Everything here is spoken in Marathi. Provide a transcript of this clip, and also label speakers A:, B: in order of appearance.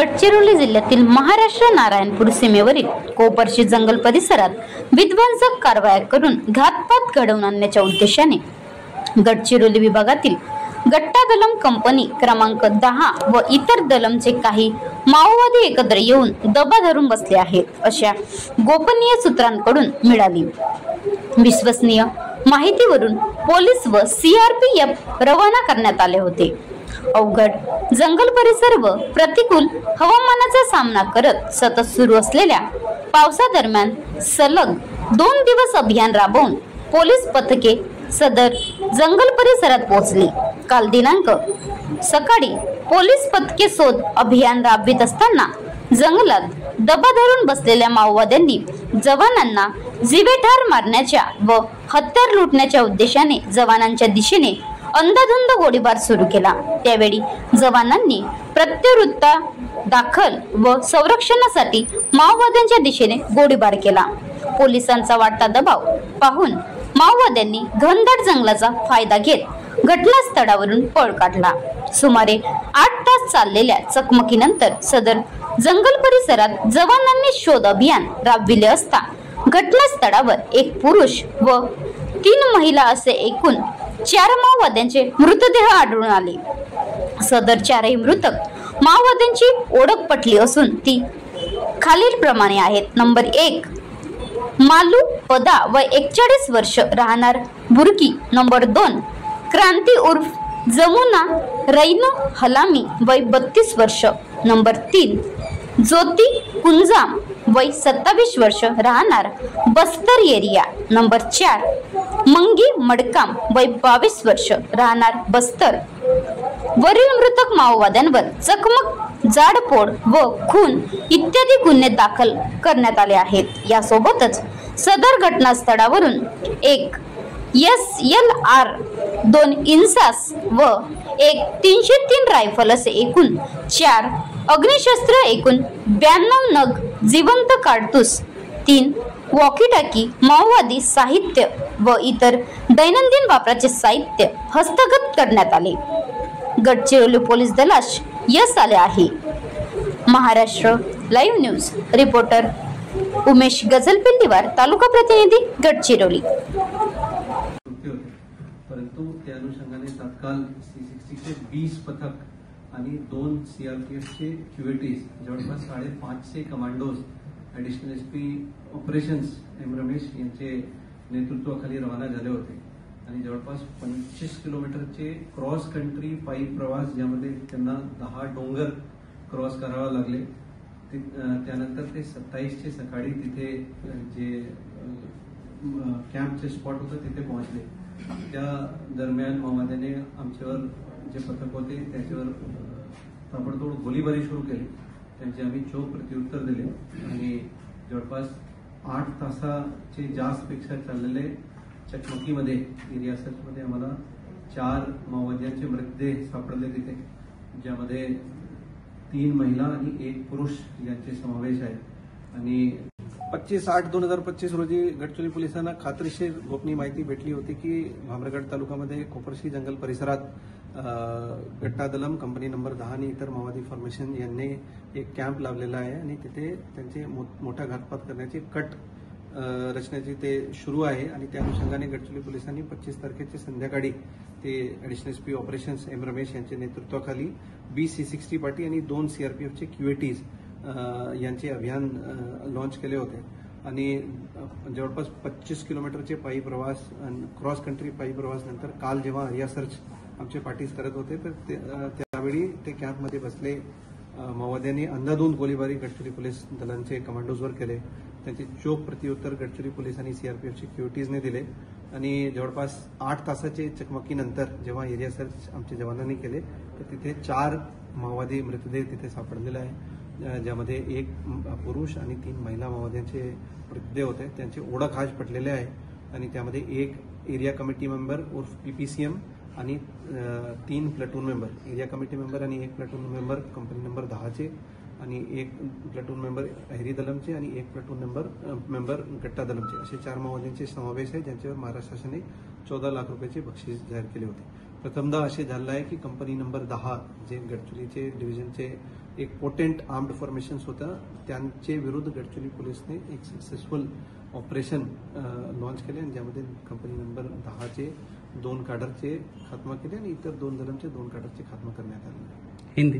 A: गडचिरोली जिल्ह्यातील महाराष्ट्र नारायणपूर सीमेवरील कोपरशी जंगल परिसरात विध्वंसक कारवाया करून घातपात घडवून आणण्याच्या उद्देशाने गडचिरोली विभागातील गट्टा दलम कंपनी क्रमांक 10 व इतर दलमचे काही माओवादी एकत्र येऊन दबा धरून बसले आहेत अशा गोपनीय सूत्रांकडून मिळाली विश्वसनीय माहितीवरून पोलीस व सीआरपीएफ रवाना करण्यात आले होते। अवघड जंगल परिसर व प्रतिकूल हवामानाचा सामना करत सतत सुरू असलेल्या पावसादरम्यान सलग 2 दिवस अभियान राबवून पोलीस पथके सदर जंगल परिसरात पोहोचली। काल दिनांक सकाळी पोलीस पथके शोध अभियान राबवित असताना जंगलात दबा धरून बसलेल्या माओवाद्यांनी जवानांना जीवेठार मारण्याच्या व हत्यार लुटण्याच्या उद्देशाने जवानांच्या दिशेने अंधाधुंद गोळीबार सुरू केला। त्यावेळी जवानांनी प्रत्युत्तर दाखल व संरक्षणासाठी माओवाद्यांच्या दिशेने गोळीबार केला। पोलिसांचा वाढता दबाव पाहून माओवाद्यांनी घनदाट जंगलाचा फायदा घेत घटनास्थळावरून पळ काढला। सुमारे 8 तास चाललेल्या चकमकीनंतर सदर जंगल परिसरात जवानांनी शोध अभियान राबविले असता घटनास्थळावर एक पुरुष व 3 महिला असे एकूण 4 माओवाद्यांचे मृतदेह आढळून आले। सदर 4ही मृतक माओवाद्यांची ओळख पटली असून ती खालील प्रमाणे आहेत। नंबर 1 मालू पदा वय 41 वर्ष राहणार बुरकी। नंबर 2 क्रांती उर्फ जमुना रैनो हलामी वय 32 वर्ष। नंबर 3 ज्योति कुंजाम वय 27 वर्ष राहणार बस्तर एरिया। नंबर 4 मंगी मडकाम वय 22 वर्ष राहणार बस्तर। वरील मृतक माओवाद्यांवर चकमक जाडपोड व खून इत्यादी गुन्हे दाखल करण्यात आले आहेत। यासोबतच सदर घटनास्थळावरून एक SLR 2 इन्सास व एक 303 रायफल असे एकूण 4 अग्निशस्त्र एकूण 92 नग जिवंत काडतूस 3 वॉकी-टॉकी माओवादी साहित्य व इतर दैनंदिन वापराचे साहित्य हस्तगत करण्यात आले। गडचिरोली पोलीस दलास यश आले आहे। Maharashtra live news reporter Umesh Gajalpindiwar, taluka प्रतिनिधी गडचिरोली।
B: परंतु त्या अनुषंगाने तात्काळ C60 चे 20 पथक आणि 2 CRPF चे क्यूएटीज जवळपास 550 commandos additional SP operations M Ramesh यांचे नेतृत्वाखाली रवाना झाले होते आणि जवळपास 25 किलोमीटरचे क्रॉस कंट्री पायी प्रवास ज्यामध्ये त्यांना 10 डोंगर क्रॉस करावे लागले। त्यानंतर ते 27 चे सकाळी तिथे जे कॅम्पचे स्पॉट होतं तिथे पोहोचले। त्या दरम्यान माओवाद्याने आमच्यावर जे पथक होते त्याच्यावर ताबडतोब गोळीबारी सुरू केली। त्यांचे आम्ही चोख प्रत्युत्तर दिले आणि जवळपास 8 तासाचे जास्त पेक्षा चाललेले चकमकीमध्ये एरिया सर्चमध्ये आम्हाला 4 माओवाद्यांचे मृतदेह सापडले तिथे, ज्यामध्ये 3 महिला आणि 1 पुरुष यांचे समावेश आहे। आणि 25/8/2025 रोजी गडचिरोली पोलिसांना खात्रीशीर गोपनीय माहिती भेटली होती की भामरागड तालुक्यामध्ये कोपरशी जंगल परिसरात गट्टा दलम कंपनी नंबर 10 आणि इतर माओवादी फॉर्मेशन यांनी एक कॅम्प लावलेला आहे आणि तिथे त्यांचे मोठा घातपात करण्याचे कट रचण्याची ते सुरू आहे। आणि त्या अनुषंगाने गडचिरोली पोलिसांनी 25 तारखेचे संध्याकाळी ते additional SP operations M Ramesh यांच्या नेतृत्वाखाली 20 C60 पार्टी आणि 2 CRPF चे क्यूएटीज यांचे अभियान लॉन्च केले होते आणि जवळपास 25 किलोमीटरचे पायी प्रवास आणि क्रॉस कंट्री पायी प्रवास नंतर काल जेव्हा एरिया सर्च आमचे पार्टीज करत होते तर त्यावेळी ते कॅम्पमध्ये बसले माओवाद्यांनी अंधाधुंद गोळीबारी गडचिरोली पोलीस दलांचे कमांडोजवर केले। त्यांचे चोख प्रत्युत्तर गडचिरोली पोलीस आणि CRPFचे क्यूटीजने दिले आणि जवळपास 8 तासाचे चकमकीनंतर जेव्हा एरिया सर्च आमच्या जवानांनी केले तर तिथे 4 माओवादी मृतदेह तिथे सापडलेले आहे, ज्यामध्ये 1 पुरुष आणि 3 महिला माओवाद्यांचे मृतदेह होते। त्यांचे ओळख आज पटलेले आहे आणि त्यामध्ये 1 एरिया कमिटी मेंबर उर्फ PPCM आणि 3 platoon member area committee member आणि 1 प्लॅटून मेंबर कंपनी नंबर 10 चे आणि 1 प्लॅटून मेंबर अहिरी दलमचे आणि 1 प्लॅटून मेंबर गट्टा दलमचे असे 4 माओवाद्यांचे समावेश आहे, ज्यांच्यावर महाराष्ट्र शासनाने 14 लाख रुपयाचे बक्षीस जाहीर केले होते। प्रथमदा असे झाले आहे की कंपनी नंबर 10 जे गडचिरोलीचे डिव्हिजनचे एक पोटेंट आर्म्ड फॉर्मेशन्स होत्या, त्यांचे विरुद्ध गडचिरोली पोलिसने एक सक्सेसफुल ऑपरेशन लॉन्च केले आणि ज्यामध्ये कंपनी नंबर 10चे 2 काडरचे खात्मा केले आणि इतर 2 जणांचे 2 काडरचे खात्मा करण्यात आले.
C: हिंदी